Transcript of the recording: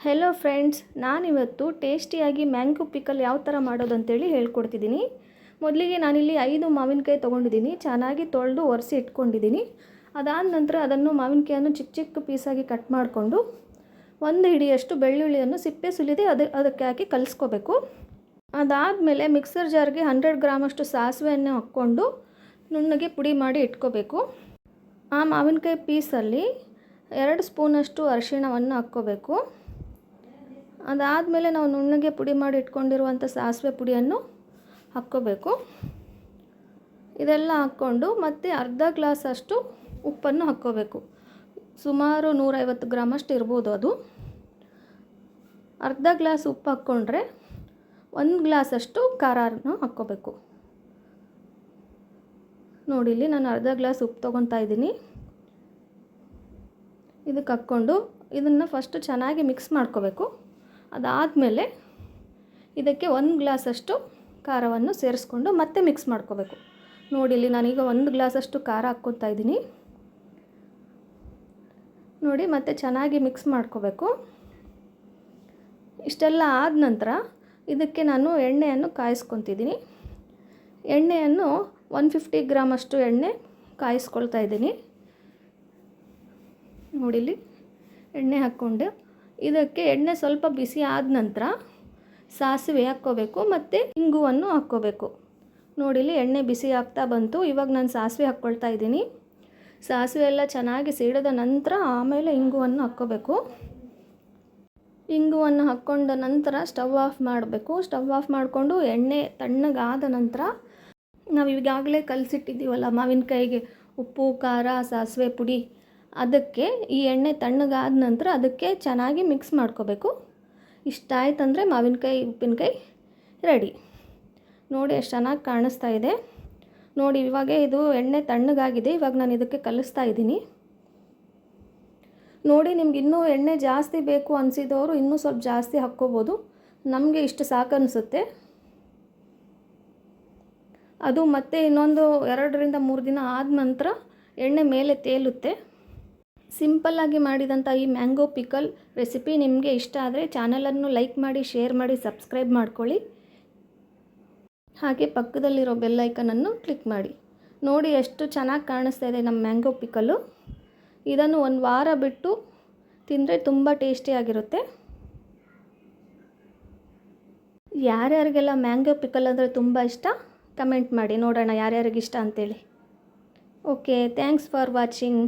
Hello friends, ನಾನಿವತ್ತು ಟೇಸ್ಟಿಯಾಗಿ mango pickle ಯಾವ ಥರ ಮಾಡೋದು ಅಂತೇಳಿ ಹೇಳ್ಕೊಡ್ತಿದ್ದೀನಿ. ಮೊದಲಿಗೆ ನಾನಿಲ್ಲಿ 5 ಮಾವಿನಕಾಯಿ ತೊಗೊಂಡಿದ್ದೀನಿ. ಚೆನ್ನಾಗಿ ತೊಳೆದು ಒರೆಸಿ ಇಟ್ಕೊಂಡಿದ್ದೀನಿ. ಅದಾದ ನಂತರ ಅದನ್ನು ಮಾವಿನಕಾಯನ್ನು ಚಿಕ್ಕ ಚಿಕ್ಕ ಪೀಸಾಗಿ ಕಟ್ ಮಾಡಿಕೊಂಡು 1 ಹಿಡಿಯಷ್ಟು ಬೆಳ್ಳುಳ್ಳಿಯನ್ನು ಸಿಪ್ಪೆ ಸುಲಿದೆ ಅದಕ್ಕೆ ಹಾಕಿ ಕಲಿಸ್ಕೋಬೇಕು. ಅದಾದಮೇಲೆ ಮಿಕ್ಸರ್ ಜಾರ್ಗೆ 100 ಗ್ರಾಮಷ್ಟು ಸಾಸಿವೆಯನ್ನು ಹಾಕ್ಕೊಂಡು ನುಣ್ಣಗೆ ಪುಡಿ ಮಾಡಿ ಇಟ್ಕೋಬೇಕು. ಆ ಮಾವಿನಕಾಯಿ ಪೀಸಲ್ಲಿ 2 ಸ್ಪೂನಷ್ಟು ಅರಿಶಿಣವನ್ನು ಹಾಕ್ಕೋಬೇಕು. ಅದಾದಮೇಲೆ ನಾವು ನುಣ್ಣಗೆ ಪುಡಿ ಮಾಡಿ ಇಟ್ಕೊಂಡಿರುವಂಥ ಸಾಸಿವೆ ಪುಡಿಯನ್ನು ಹಾಕ್ಕೋಬೇಕು. ಇದೆಲ್ಲ ಹಾಕ್ಕೊಂಡು ಮತ್ತೆ ಅರ್ಧ ಗ್ಲಾಸ್ ಅಷ್ಟು ಉಪ್ಪನ್ನು ಹಾಕ್ಕೋಬೇಕು. ಸುಮಾರು 150 ಗ್ರಾಮಷ್ಟು ಇರ್ಬೋದು ಅದು. ಅರ್ಧ ಗ್ಲಾಸ್ ಉಪ್ಪು ಹಾಕ್ಕೊಂಡ್ರೆ 1 ಗ್ಲಾಸಷ್ಟು ಖಾರನ ಹಾಕ್ಕೋಬೇಕು. ನೋಡಿ, ಇಲ್ಲಿ ನಾನು ಅರ್ಧ ಗ್ಲಾಸ್ ಉಪ್ಪು ತೊಗೊತಾ ಇದ್ದೀನಿ. ಇದಕ್ಕೆ ಹಾಕ್ಕೊಂಡು ಇದನ್ನು ಫಸ್ಟು ಚೆನ್ನಾಗಿ ಮಿಕ್ಸ್ ಮಾಡ್ಕೋಬೇಕು. ಅದಾದಮೇಲೆ ಇದಕ್ಕೆ 1 ಗ್ಲಾಸಷ್ಟು ಖಾರವನ್ನು ಸೇರಿಸ್ಕೊಂಡು ಮತ್ತೆ ಮಿಕ್ಸ್ ಮಾಡ್ಕೋಬೇಕು. ನೋಡಿ, ಇಲ್ಲಿ ನಾನೀಗ 1 ಗ್ಲಾಸಷ್ಟು ಖಾರ ಹಾಕ್ಕೊತಾ ಇದ್ದೀನಿ. ನೋಡಿ, ಮತ್ತೆ ಚೆನ್ನಾಗಿ ಮಿಕ್ಸ್ ಮಾಡ್ಕೋಬೇಕು. ಇಷ್ಟೆಲ್ಲ ಆದ ನಂತರ ಇದಕ್ಕೆ ನಾನು ಎಣ್ಣೆಯನ್ನು ಕಾಯಿಸ್ಕೊತಿದ್ದೀನಿ. ಎಣ್ಣೆಯನ್ನು 150 ಗ್ರಾಮಷ್ಟು ಎಣ್ಣೆ ಕಾಯಿಸ್ಕೊಳ್ತಾ ಇದ್ದೀನಿ. ನೋಡಿ, ಇಲ್ಲಿ ಎಣ್ಣೆ ಹಾಕ್ಕೊಂಡು ಇದಕ್ಕೆ ಎಣ್ಣೆ ಸ್ವಲ್ಪ ಬಿಸಿ ಆದ ನಂತರ ಸಾಸಿವೆ ಹಾಕ್ಕೋಬೇಕು ಮತ್ತು ಇಂಗುವನ್ನು ಹಾಕ್ಕೋಬೇಕು. ನೋಡಿ, ಇಲ್ಲಿ ಎಣ್ಣೆ ಬಿಸಿ ಆಗ್ತಾ ಬಂತು. ಇವಾಗ ನಾನು ಸಾಸಿವೆ ಹಾಕ್ಕೊಳ್ತಾ ಇದ್ದೀನಿ. ಸಾಸಿವೆ ಎಲ್ಲ ಚೆನ್ನಾಗಿ ಸಿಡಿದ ನಂತರ ಆಮೇಲೆ ಇಂಗುವನ್ನು ಹಾಕ್ಕೋಬೇಕು. ಇಂಗುವನ್ನು ಹಾಕ್ಕೊಂಡ ನಂತರ ಸ್ಟವ್ ಆಫ್ ಮಾಡಬೇಕು. ಸ್ಟವ್ ಆಫ್ ಮಾಡಿಕೊಂಡು ಎಣ್ಣೆ ತಣ್ಣಗಾದ ನಂತರ ನಾವು ಈಗಾಗಲೇ ಕಲಸಿಟ್ಟಿದ್ದೀವಲ್ಲ ಮಾವಿನಕಾಯಿಗೆ ಉಪ್ಪು, ಖಾರ, ಸಾಸಿವೆ ಪುಡಿ, ಅದಕ್ಕೆ ಈ ಎಣ್ಣೆ ತಣ್ಣಗಾದ ನಂತರ ಅದಕ್ಕೆ ಚೆನ್ನಾಗಿ ಮಿಕ್ಸ್ ಮಾಡ್ಕೋಬೇಕು. ಇಷ್ಟ ಆಯ್ತಂದರೆ ಮಾವಿನಕಾಯಿ ಉಪ್ಪಿನಕಾಯಿ ರೆಡಿ. ನೋಡಿ, ಎಷ್ಟು ಚೆನ್ನಾಗಿ ಕಾಣಿಸ್ತಾ ಇದೆ. ನೋಡಿ, ಇವಾಗ ಇದು ಎಣ್ಣೆ ತಣ್ಣಗಾಗಿದೆ. ಇವಾಗ ನಾನು ಇದಕ್ಕೆ ಕಲಿಸ್ತಾ ಇದ್ದೀನಿ. ನೋಡಿ, ನಿಮ್ಗೆ ಇನ್ನೂ ಎಣ್ಣೆ ಜಾಸ್ತಿ ಬೇಕು ಅನಿಸಿದವರು ಇನ್ನೂ ಸ್ವಲ್ಪ ಜಾಸ್ತಿ ಹಾಕ್ಕೋಬೋದು. ನಮಗೆ ಇಷ್ಟು ಸಾಕು ಅನಿಸುತ್ತೆ. ಅದು ಮತ್ತೆ ಇನ್ನೊಂದು 2 ರಿಂದ 3 ದಿನ ಆದ ನಂತರ ಎಣ್ಣೆ ಮೇಲೆ ತೇಲುತ್ತೆ. ಸಿಂಪಲ್ಲಾಗಿ ಮಾಡಿದಂಥ ಈ ಮ್ಯಾಂಗೋ ಪಿಕಲ್ ರೆಸಿಪಿ ನಿಮಗೆ ಇಷ್ಟ ಆದರೆ ಚಾನಲನ್ನು ಲೈಕ್ ಮಾಡಿ, ಶೇರ್ ಮಾಡಿ, ಸಬ್ಸ್ಕ್ರೈಬ್ ಮಾಡ್ಕೊಳ್ಳಿ. ಹಾಗೆ ಪಕ್ಕದಲ್ಲಿರೋ ಬೆಲ್ ಐಕನನ್ನು ಕ್ಲಿಕ್ ಮಾಡಿ. ನೋಡಿ, ಎಷ್ಟು ಚೆನ್ನಾಗಿ ಕಾಣಿಸ್ತಾ ಇದೆ ನಮ್ಮ ಮ್ಯಾಂಗೋ ಪಿಕಲ್ಲು. ಇದನ್ನು 1 ವಾರ ಬಿಟ್ಟು ತಿಂದರೆ ತುಂಬ ಟೇಸ್ಟಿಯಾಗಿರುತ್ತೆ. ಯಾರ್ಯಾರಿಗೆಲ್ಲ ಮ್ಯಾಂಗೋ ಪಿಕಲ್ ಅಂದರೆ ತುಂಬ ಇಷ್ಟ ಕಮೆಂಟ್ ಮಾಡಿ, ನೋಡೋಣ ಯಾರ್ಯಾರಿಗೆ ಇಷ್ಟ ಅಂತೇಳಿ. Okay, thanks for watching.